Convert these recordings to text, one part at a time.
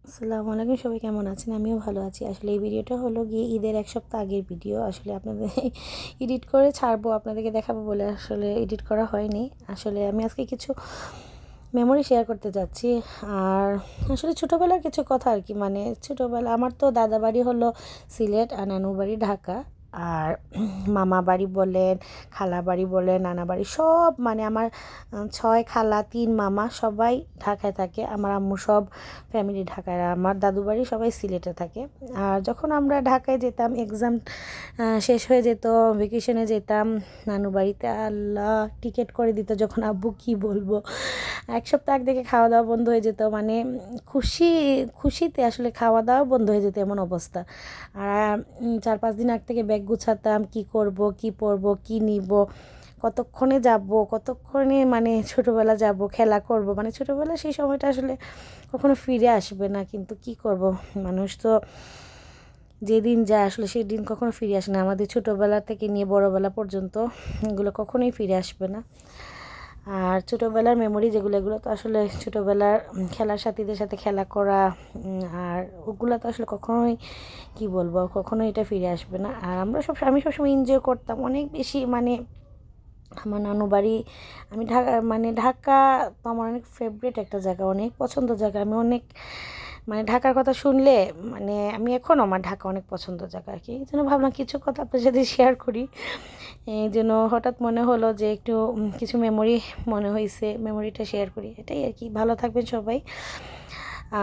আসসালামু আলাইকুম, সবাই কেমন আছেন? আমিও ভালো আছি। আসলে এই ভিডিওটা হলো গিয়ে ঈদের ১ সপ্তাহ আগের ভিডিও। আসলে আপনাদের এডিট করে ছাড়বো, আপনাদেরকে দেখাবো বলে আসলে এডিট করা হয়নি। আসলে আমি আজকে কিছু মেমোরি শেয়ার করতে যাচ্ছি। আর আসলে ছোটোবেলার কিছু কথা আর কি, মানে ছোটোবেলা আমার তো দাদা বাড়ি হলো সিলেট আর নানু বাড়ি ঢাকা। আর মামা বাড়ি বলেন, খালা বাড়ি বলেন, নানা বাড়ি সব, মানে আমার ৬ খালা ৩ মামা সবাই ঢাকায় থাকে। আমার আম্মু সব ফ্যামিলি ঢাকায়, আর আমার দাদু বাড়ি সবাই সিলেটে থাকে। আর যখন আমরা ঢাকায় যেতাম, এক্সাম শেষ হয়ে যেত, ভেকেশনে যেতাম নানু বাড়িতে, আল্লাহ টিকিট করে দিত যখন, আব্বু কি বলবো, ১ সপ্তাহ আগ থেকে খাওয়া দাওয়া বন্ধ হয়ে যেত, মানে খুশিতে আসলে খাওয়া দাওয়া বন্ধ হয়ে যেত এমন অবস্থা। আর ৪-৫ দিন আগ থেকে ব্যাগ গুছাতাম, কি করব, কি পরবো, কি নিব, কতক্ষণে যাব, কতক্ষণে মানে ছোটোবেলা যাব, খেলা করব, মানে ছোটোবেলা সেই সময়টা আসলে কখনো ফিরে আসবে না। কিন্তু কি করব, মানুষ তো যেদিন যায় আসলে সেই দিন কখনো ফিরে আসে না। আমাদের ছোটোবেলা থেকে নিয়ে বড়োবেলা পর্যন্ত এগুলো কখনোই ফিরে আসবে না। আর ছোটোবেলার মেমোরি যেগুলো, এগুলো তো আসলে ছোটোবেলার খেলার সাথীদের সাথে খেলা করা, আর ওগুলো তো আসলে কখনোই কি বলবো, কখনোই এটা ফিরে আসবে না। আর আমি সবসময় এনজয় করতাম অনেক বেশি, মানে আমার নানু বাড়ি, আমি ঢাকা তো আমার অনেক ফেভারিট একটা জায়গা, অনেক পছন্দ জায়গা। আমি অনেক, মানে ঢাকার কথা শুনলে, মানে আমি এখনও, আমার ঢাকা অনেক পছন্দ জায়গা আর কি। এই জন্য ভাবলাম কিছু কথা আপনার সাথে শেয়ার করি। এই জন্য হঠাৎ মনে হলো যে একটু কিছু মেমোরি মনে হয়েছে, মেমোরিটা শেয়ার করি, এটাই আর কি। ভালো থাকবেন সবাই,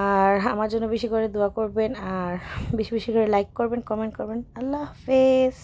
আর আমার জন্য বেশি করে দোয়া করবেন, আর বেশি বেশি করে লাইক করবেন, কমেন্ট করবেন। আল্লাহ হাফেজ।